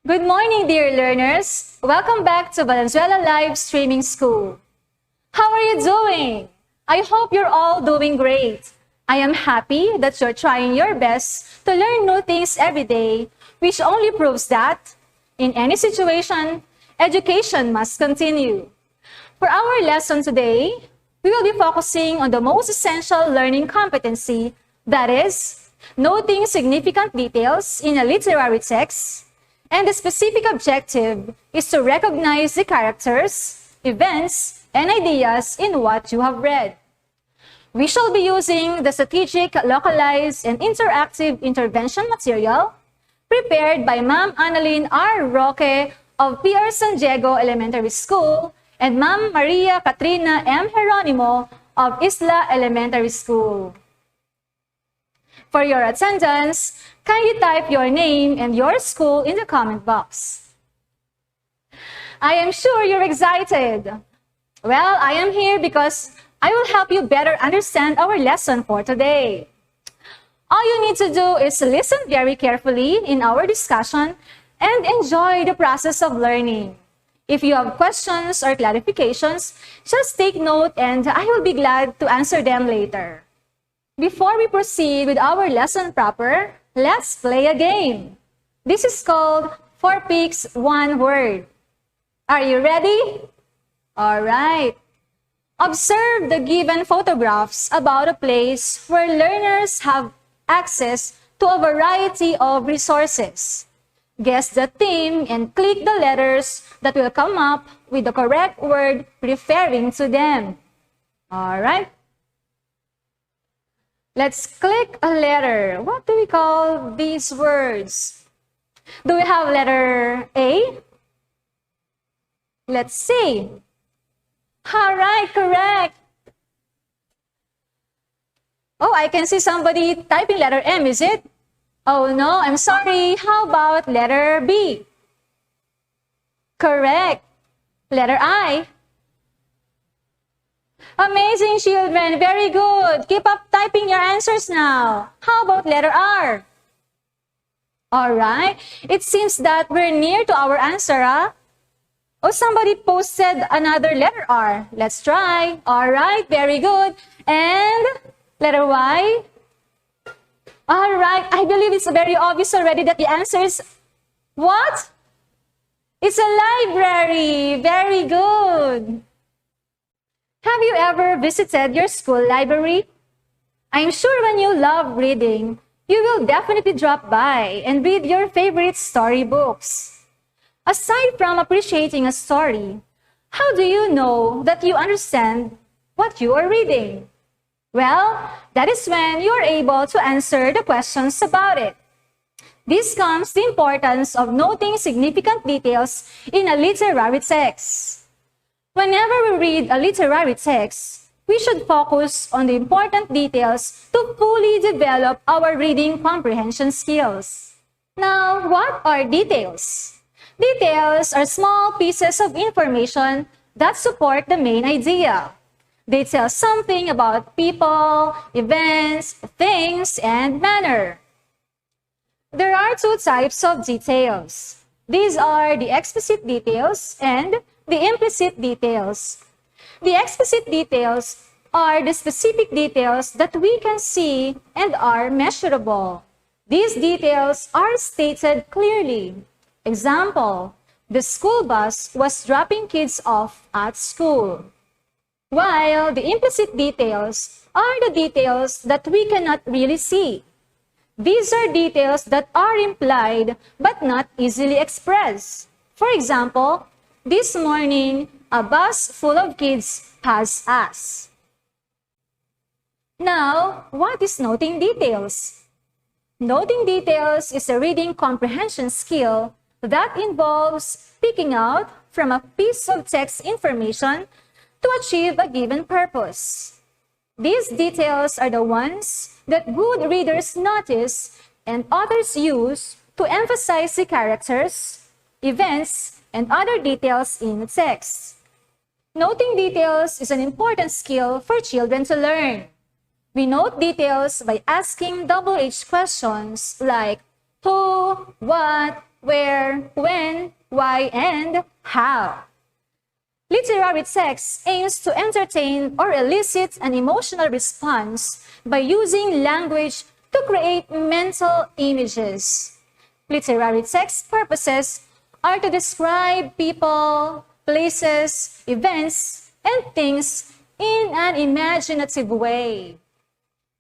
Good morning, dear learners. Welcome back to Valenzuela Live Streaming School. How are you doing? I hope you're all doing great. I am happy that you're trying your best to learn new things every day, which only proves that, in any situation, education must continue. For our lesson today, we will be focusing on the most essential learning competency, that is, noting significant details in a literary text, and the specific objective is to recognize the characters, events, and ideas in what you have read. We shall be using the strategic, localized, and interactive intervention material prepared by Ma'am Annalyn R. Roque of PR San Diego Elementary School and Ma'am Maria Katrina M. Geronimo of Isla Elementary School. For your attendance, kindly type your name and your school in the comment box. I am sure you're excited. Well, I am here because I will help you better understand our lesson for today. All you need to do is listen very carefully in our discussion and enjoy the process of learning. If you have questions or clarifications, just take note and I will be glad to answer them later. Before we proceed with our lesson proper, let's play a game. This is called 4 Picks, 1 Word. Are you ready? All right. Observe the given photographs about a place where learners have access to a variety of resources. Guess the theme and click the letters that will come up with the correct word referring to them. All right. Let's click a letter. What do we call these words? Do we have letter A? Let's see. All right, correct. Oh, I can see somebody typing letter M, is it? Oh no, I'm sorry. How about letter B? Correct. Letter I. Amazing, children. Very good. Keep up typing your answers now. How about letter R? All right. It seems that we're near to our answer, huh? Oh, somebody posted another letter R. Let's try. All right. Very good. And letter Y? All right. I believe it's very obvious already that the answer is what? It's a library. Very good. Have you ever visited your school library? I'm sure when you love reading, you will definitely drop by and read your favorite storybooks. Aside from appreciating a story, how do you know that you understand what you are reading? Well, that is when you are able to answer the questions about it. This comes the importance of noting significant details in a literary text. Whenever we read a literary text, we should focus on the important details to fully develop our reading comprehension skills. Now, what are details? Details are small pieces of information that support the main idea. They tell something about people, events, things, and manner. There are 2 types of details. These are the explicit details and the implicit details. The explicit details are the specific details that we can see and are measurable. These details are stated clearly. Example, the school bus was dropping kids off at school. While the implicit details are the details that we cannot really see. These are details that are implied but not easily expressed. For example, this morning, a bus full of kids passed us. Now, what is noting details? Noting details is a reading comprehension skill that involves picking out from a piece of text information to achieve a given purpose. These details are the ones that good readers notice and others use to emphasize the characters, events, and other details in the text. Noting details is an important skill for children to learn. We note details by asking double-H questions like who, what, where, when, why, and how. Literary text aims to entertain or elicit an emotional response by using language to create mental images. Literary text purposes are to describe people, places, events, and things in an imaginative way.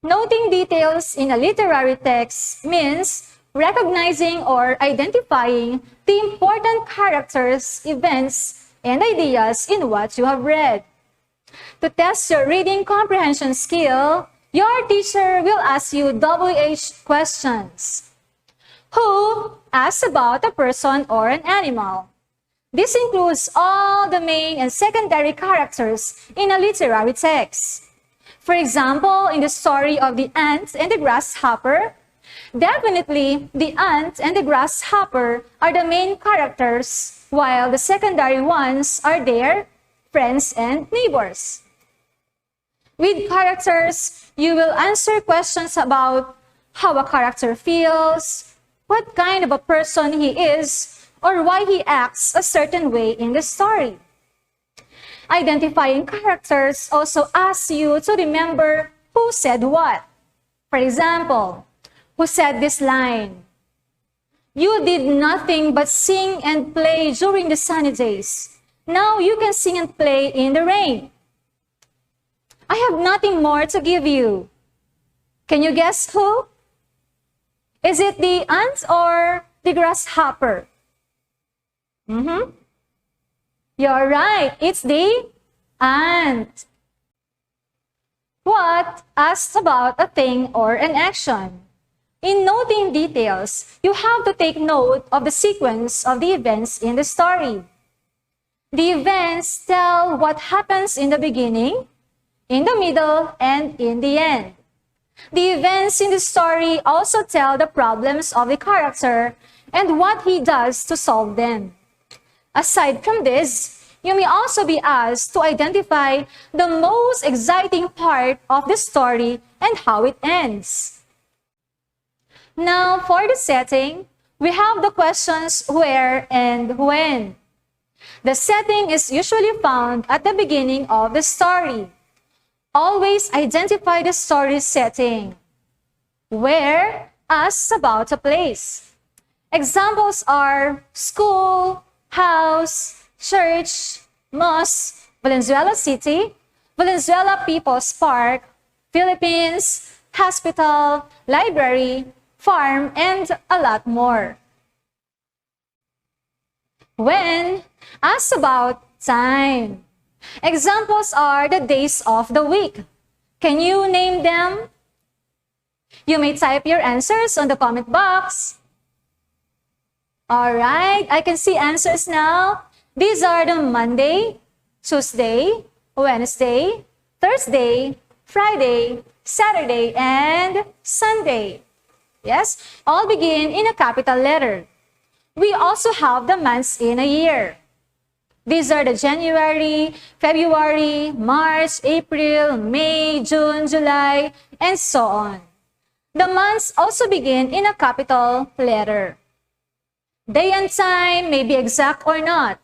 Noting details in a literary text means recognizing or identifying the important characters, events, and ideas in what you have read. To test your reading comprehension skill, your teacher will ask you WH questions. Who asks about a person or an animal. This includes all the main and secondary characters in a literary text. For example, in the story of the ant and the grasshopper, definitely the ant and the grasshopper are the main characters, while the secondary ones are their friends and neighbors. With characters, you will answer questions about how a character feels, what kind of a person he is, or why he acts a certain way in the story. Identifying characters also asks you to remember who said what. For example, who said this line? You did nothing but sing and play during the sunny days. Now you can sing and play in the rain. I have nothing more to give you. Can you guess who? Is it the ant or the grasshopper? You're right, it's the ant. What asks about a thing or an action? In noting details, you have to take note of the sequence of the events in the story. The events tell what happens in the beginning, in the middle, and in the end. The events in the story also tell the problems of the character and what he does to solve them. Aside from this, you may also be asked to identify the most exciting part of the story and how it ends. Now, for the setting, we have the questions where and when. The setting is usually found at the beginning of the story. Always identify the story setting. Where asks about a place. Examples are school, house, church, mosque, Valenzuela City, Valenzuela People's Park, Philippines, hospital, library, farm, and a lot more. When asks about time. Examples are the days of the week. Can you name them? You may type your answers on the comment box. All right, I can see answers now. These are the Monday, Tuesday, Wednesday, Thursday, Friday, Saturday, and Sunday. Yes, all begin in a capital letter. We also have the months in a year. These are the January, February, March, April, May, June, July, and so on. The months also begin in a capital letter. Day and time may be exact or not.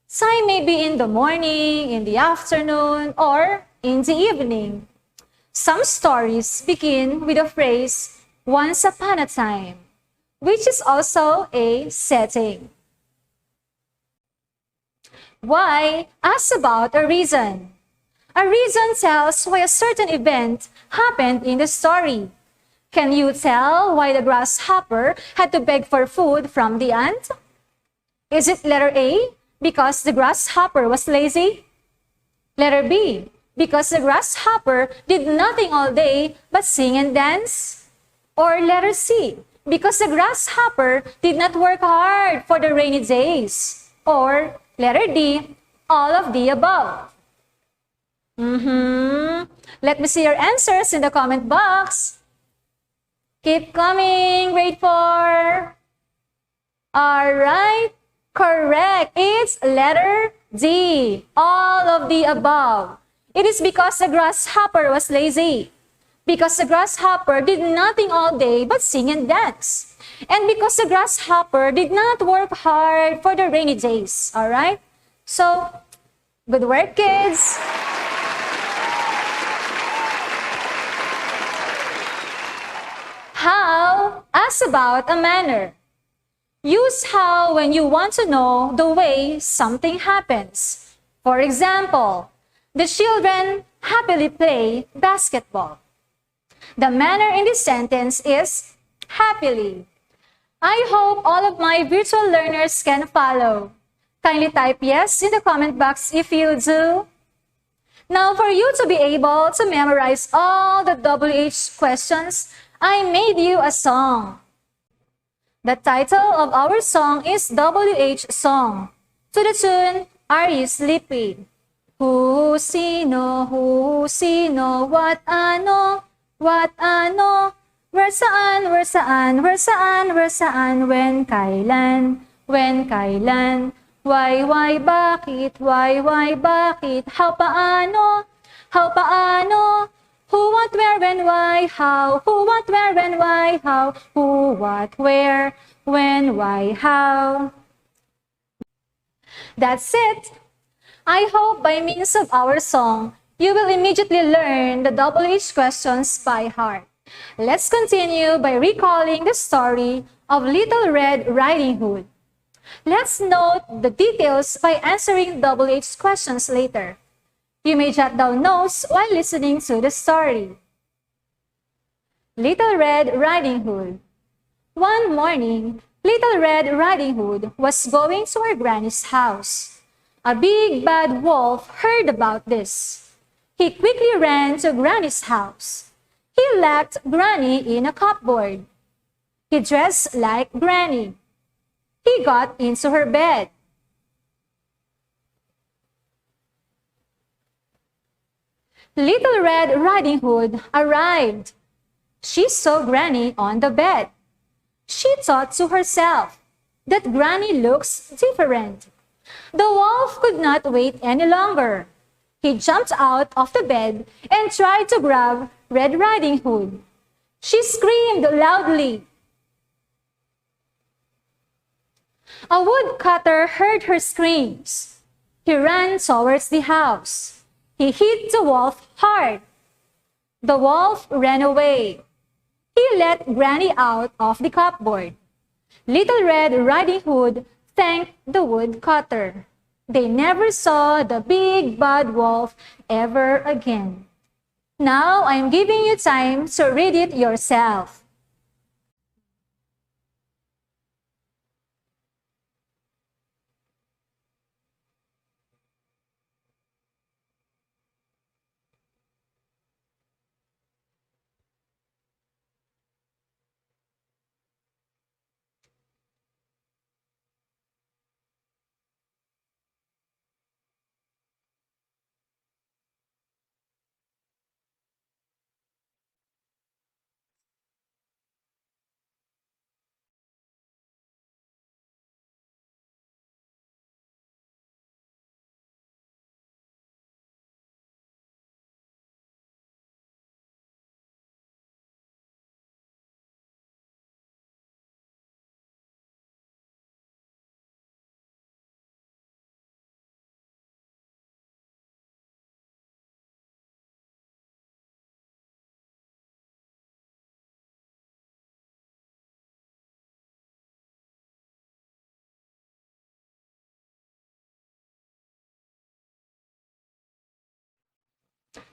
Time may be in the morning, in the afternoon, or in the evening. Some stories begin with the phrase, once upon a time, which is also a setting. Why asks about a reason. A reason tells why a certain event happened in the story. Can you tell why the grasshopper had to beg for food from the ant? Is it letter A, because the grasshopper was lazy? Letter B, because the grasshopper did nothing all day but sing and dance? Or letter C, because the grasshopper did not work hard for the rainy days? Or letter D, all of the above? Let me see your answers in the comment box. Keep coming, grade 4. All right, correct. It's letter D, all of the above. It is because the grasshopper was lazy. Because the grasshopper did nothing all day but sing and dance. And because the grasshopper did not work hard for the rainy days, all right? So, good work, kids. How? Ask about a manner. Use how when you want to know the way something happens. For example, the children happily play basketball. The manner in this sentence is happily. I hope all of my virtual learners can follow. Kindly type yes in the comment box if you do. Now, for you to be able to memorize all the WH questions, I made you a song. The title of our song is WH Song. To the tune, Are You Sleepy? Sino, what ano, where saan, when, kailan, why, bakit, how, paano, who, what, where, when, why, how, who, what, where, when, why, how, who, what, where, when, why, how. That's it. I hope by means of our song, you will immediately learn the WH questions by heart. Let's continue by recalling the story of Little Red Riding Hood. Let's note the details by answering WH questions later. You may jot down notes while listening to the story. Little Red Riding Hood. One morning, Little Red Riding Hood was going to her granny's house. A big bad wolf heard about this. He quickly ran to Granny's house. He locked Granny in a cupboard. He dressed like Granny. He got into her bed. Little Red Riding Hood arrived. She saw Granny on the bed. She thought to herself that Granny looks different. The wolf could not wait any longer. He jumped out of the bed and tried to grab Red Riding Hood. She screamed loudly. A woodcutter heard her screams. He ran towards the house. He hit the wolf hard. The wolf ran away. He let Granny out of the cupboard. Little Red Riding Hood thanked the woodcutter. They never saw the big bad wolf ever again. Now I'm giving you time to read it yourself.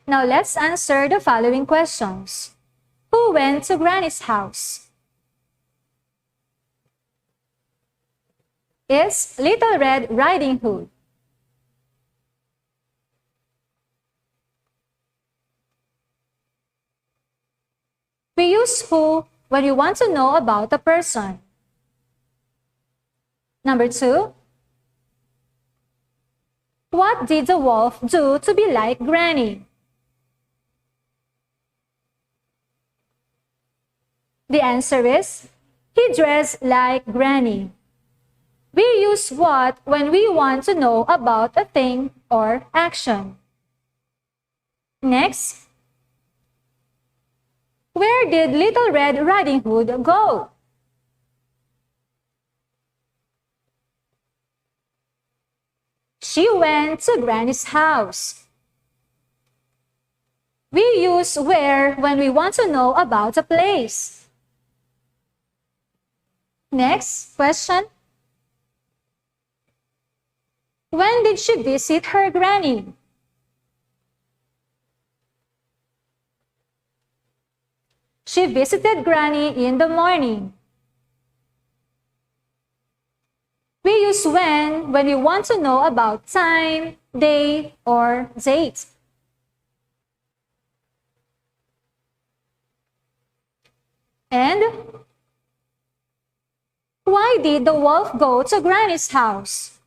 Now let's answer the following questions. Who went to Granny's house? Is Little Red Riding Hood. We use who when we want to know about a person. Number 2. What did the wolf do to be like Granny? The answer is, he dressed like Granny. We use what when we want to know about a thing or action. Next, where did Little Red Riding Hood go? She went to Granny's house. We use where when we want to know about a place. Next question. When did she visit her granny? She visited Granny in the morning. We use when we want to know about time, day, or date. And why did the wolf go to Granny's house?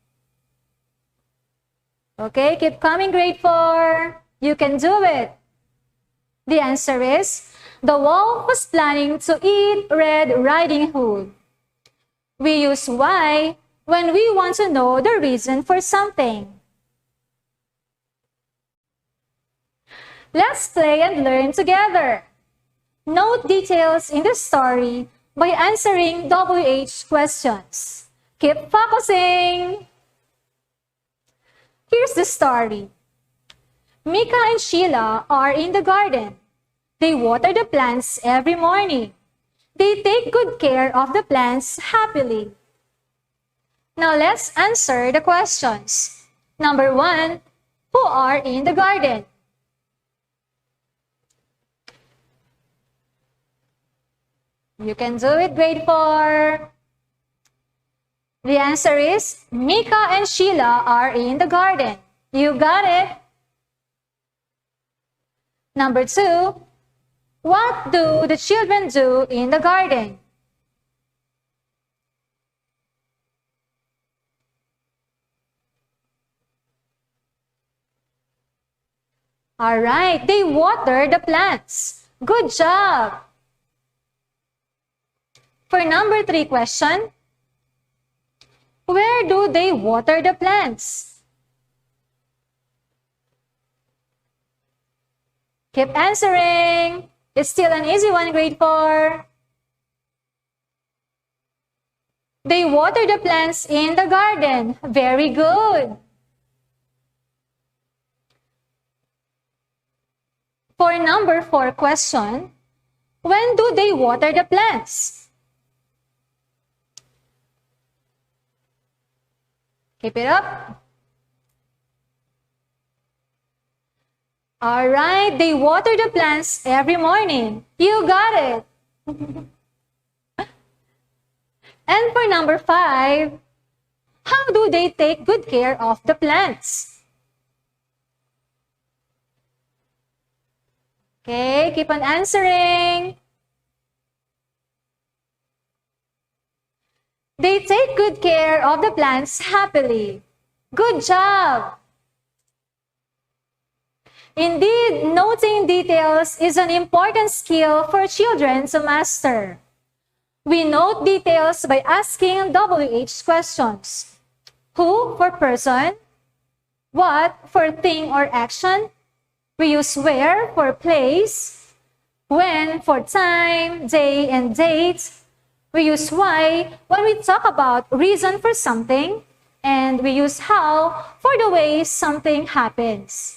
Okay, keep coming, grade 4. You can do it. The answer is, the wolf was planning to eat Red Riding Hood. We use why when we want to know the reason for something. Let's play and learn together. Note details in the story by answering WH questions. Keep focusing. Here's the story. Mika and Sheila are in the garden. They water the plants every morning. They take good care of the plants happily. Now let's answer the questions. Number 1, who are in the garden? You can do it, grade 4. The answer is, Mika and Sheila are in the garden. You got it. Number 2, what do the children do in the garden? All right, they water the plants. Good job. For number 3 question, where do they water the plants? Keep answering. It's still an easy one, grade 4. They water the plants in the garden. Very good. For number 4 question, when do they water the plants? Keep it up. All right, they water the plants every morning. You got it. And for number 5, how do they take good care of the plants? Okay, keep on answering. They take good care of the plants happily. Good job! Indeed, noting details is an important skill for children to master. We note details by asking WH questions. Who for person? What for thing or action? We use where for place. When for time, day, and date. We use why when we talk about reason for something. And we use how for the way something happens.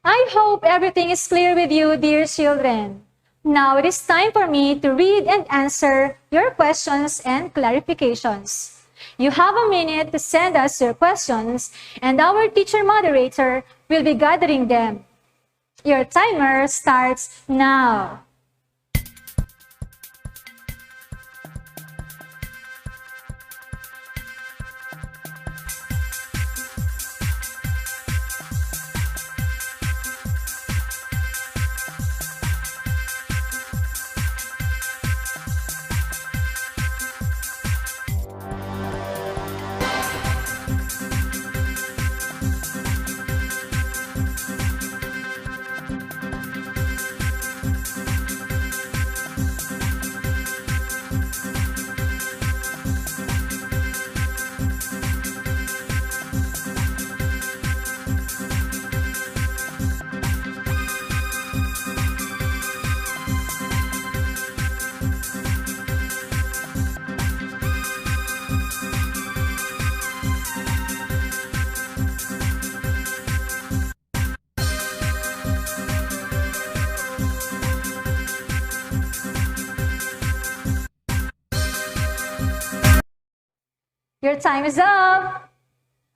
I hope everything is clear with you, dear children. Now it is time for me to read and answer your questions and clarifications. You have a minute to send us your questions, and our teacher moderator will be gathering them. Your timer starts now. Your time is up.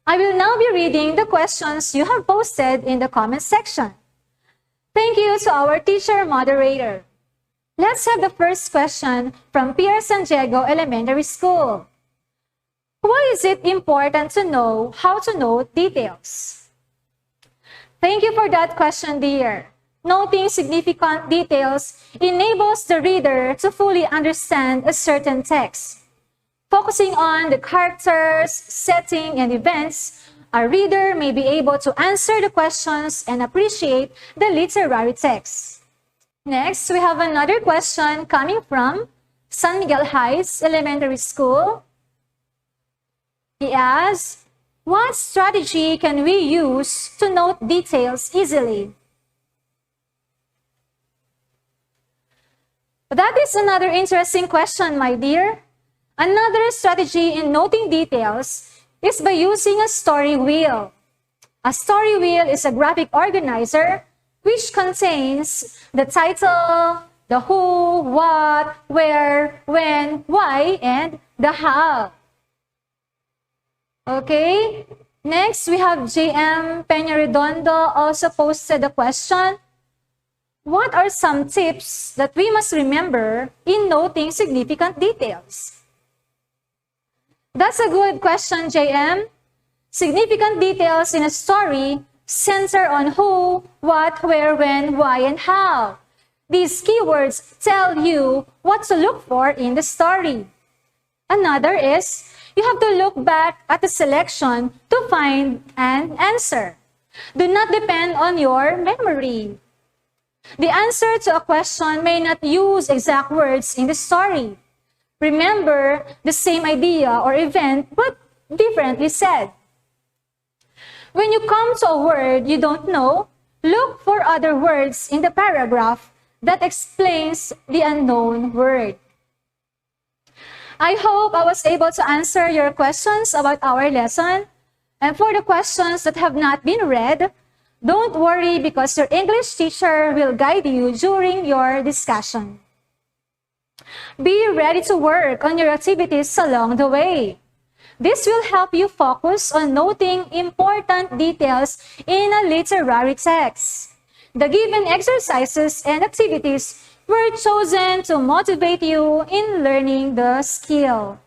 I will now be reading the questions you have posted in the comment section. Thank you to our teacher moderator. Let's have the first question from Pierre San Diego Elementary School. Why is it important to know how to note details? Thank you for that question, dear. Noting significant details enables the reader to fully understand a certain text. Focusing on the characters, setting, and events, a reader may be able to answer the questions and appreciate the literary text. Next, we have another question coming from San Miguel Heights Elementary School. He asks, what strategy can we use to note details easily? That is another interesting question, my dear. Another strategy in noting details is by using a story wheel. A story wheel is a graphic organizer which contains the title, the who, what, where, when, why, and the how. Okay, next we have JM Peñaredondo also posted a question. What are some tips that we must remember in noting significant details? That's a good question, JM. Significant details in a story center on who, what, where, when, why, and how. These keywords tell you what to look for in the story. Another is, you have to look back at the selection to find an answer. Do not depend on your memory. The answer to a question may not use exact words in the story. Remember the same idea or event, but differently said. When you come to a word you don't know, look for other words in the paragraph that explains the unknown word. I hope I was able to answer your questions about our lesson. And for the questions that have not been read, don't worry because your English teacher will guide you during your discussion. Be ready to work on your activities along the way. This will help you focus on noting important details in a literary text. The given exercises and activities were chosen to motivate you in learning the skill.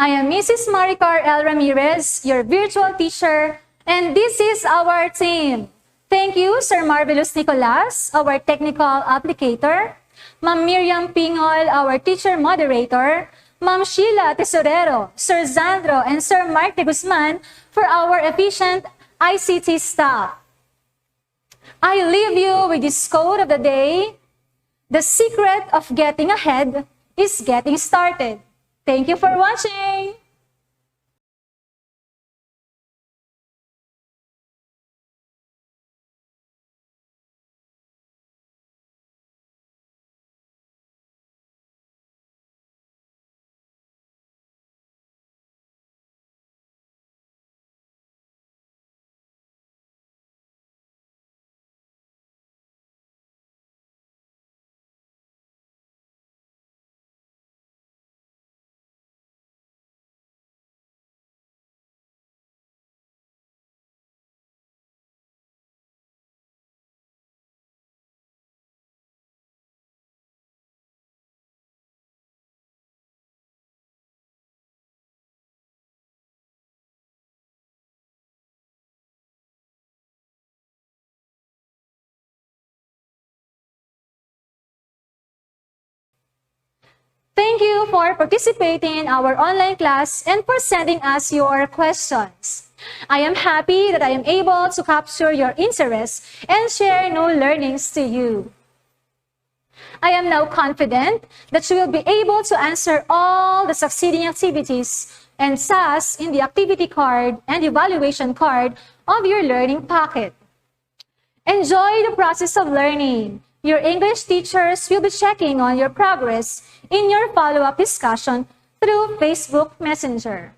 I am Mrs. Maricar L. Ramirez, your virtual teacher, and this is our team. Thank you, Sir Marvelous Nicolas, our technical applicator, Ma'am Miriam Pingol, our teacher moderator, Ma'am Sheila Tesorero, Sir Zandro, and Sir Mark de Guzman for our efficient ICT staff. I leave you with this quote of the day. The secret of getting ahead is getting started. Thank you for watching. Thank you for participating in our online class and for sending us your questions. I am happy that I am able to capture your interest and share new learnings to you. I am now confident that you will be able to answer all the succeeding activities and tasks in the activity card and evaluation card of your learning packet. Enjoy the process of learning. Your English teachers will be checking on your progress in your follow-up discussion through Facebook Messenger.